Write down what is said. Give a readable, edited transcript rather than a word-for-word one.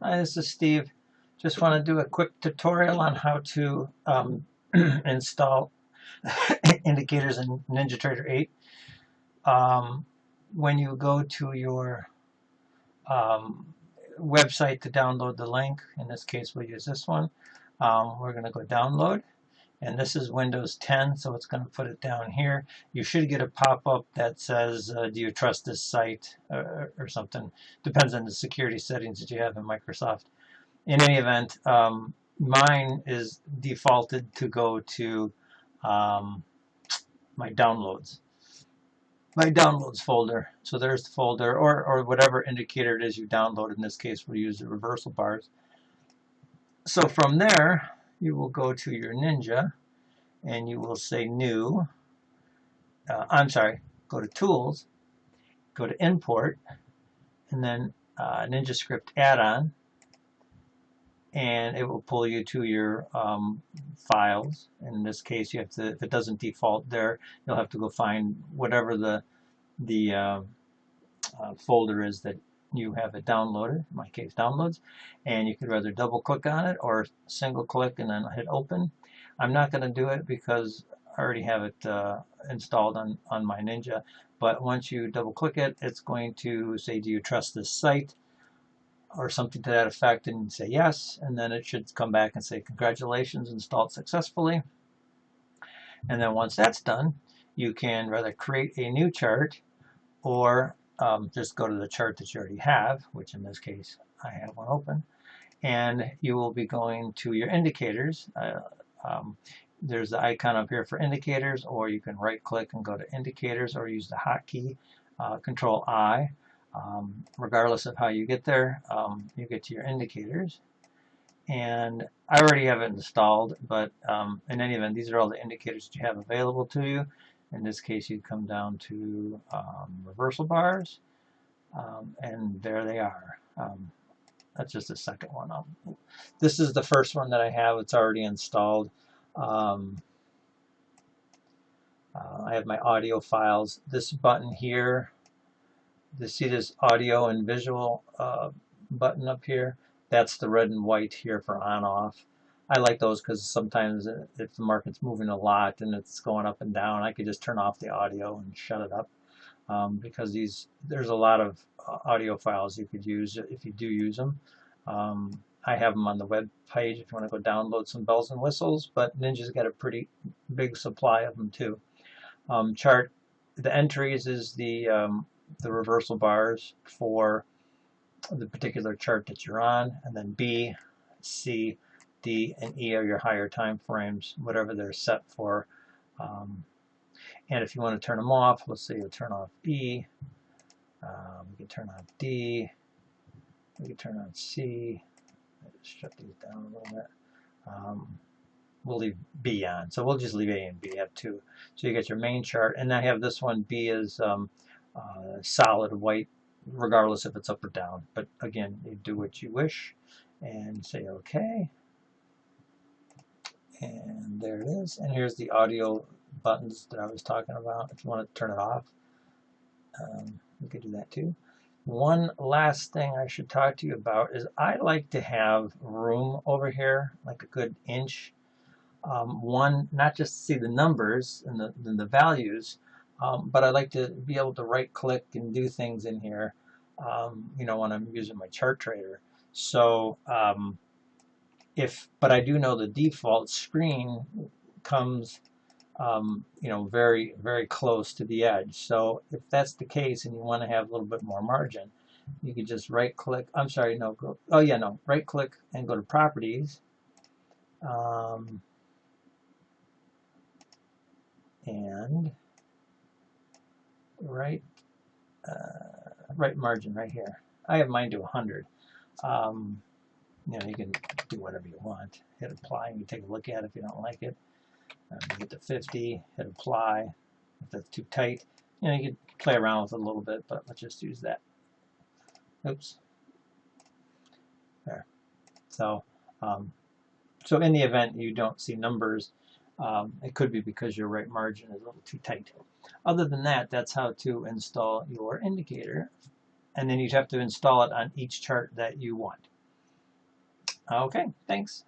Hi, this is Steve. Just want to do a quick tutorial on how to install indicators in NinjaTrader 8. When you go to your website to download the link, in this case we'll use this one, we're going to go download. And this is Windows 10, so it's going to put it down here. You should get a pop-up that says, do you trust this site, or something. Depends on the security settings that you have in Microsoft. In any event, mine is defaulted to go to my downloads folder. So there's the folder, or whatever indicator it is you download. In this case, we'll use the reversal bars. So from there, you will go to your Ninja, and you will say New. Go to Tools, go to Import, and then NinjaScript Add-on, and it will pull you to your files. In this case, you have to, if it doesn't default there, you'll have to go find whatever the folder is that you have it downloaded, in my case downloads, and you could either double click on it or single click and then hit open. I'm not going to do it because I already have it installed on my Ninja, but once you double click it, it's going to say, do you trust this site, or something to that effect, and say yes, and then it should come back and say congratulations, installed successfully. And then once that's done, you can rather create a new chart, or just go to the chart that you already have, which in this case I have one open, and you will be going to your indicators. There's the icon up here for indicators, or you can right click and go to indicators, or use the hotkey Control I. Regardless of how you get there, you get to your indicators. And I already have it installed, but in any event, these are all the indicators that you have available to you. In this case, you come down to reversal bars, and there they are. That's just the second one. This is the first one that I have. It's already installed. I have my audio files. This button here, you see this audio and visual button up here? That's the red and white here for on-off. I like those because sometimes if the market's moving a lot and it's going up and down, I could just turn off the audio and shut it up, because there's a lot of audio files you could use if you do use them. I have them on the web page if you want to go download some bells and whistles, but Ninja's got a pretty big supply of them too. Chart, the entries is the reversal bars for the particular chart that you're on, and then B, C, D, and E are your higher time frames, whatever they're set for. And if you want to turn them off, let's say you'll turn off B, we can turn off D, we can turn on C. Let's shut these down a little bit. We'll leave B on, so we'll just leave A and B, have two. So you get your main chart, and I have this one. B is solid white, regardless if it's up or down. But again, you do what you wish and say OK. And there it is. And here's the audio buttons that I was talking about. If you want to turn it off, you could do that too. One last thing I should talk to you about is I like to have room over here, like a good inch. One, not just to see the numbers and the values, but I like to be able to right click and do things in here, when I'm using my chart trader. So but I do know the default screen comes very, very close to the edge. So if that's the case and you want to have a little bit more margin, you could just right click, right click and go to properties, and right margin right here. I have mine to 100. You can do whatever you want. Hit apply and you take a look at it if you don't like it. Get to 50, hit apply. If that's too tight, you can play around with it a little bit, but let's just use that. Oops. There. So in the event you don't see numbers, it could be because your right margin is a little too tight. Other than that, that's how to install your indicator. And then you'd have to install it on each chart that you want. Okay, thanks.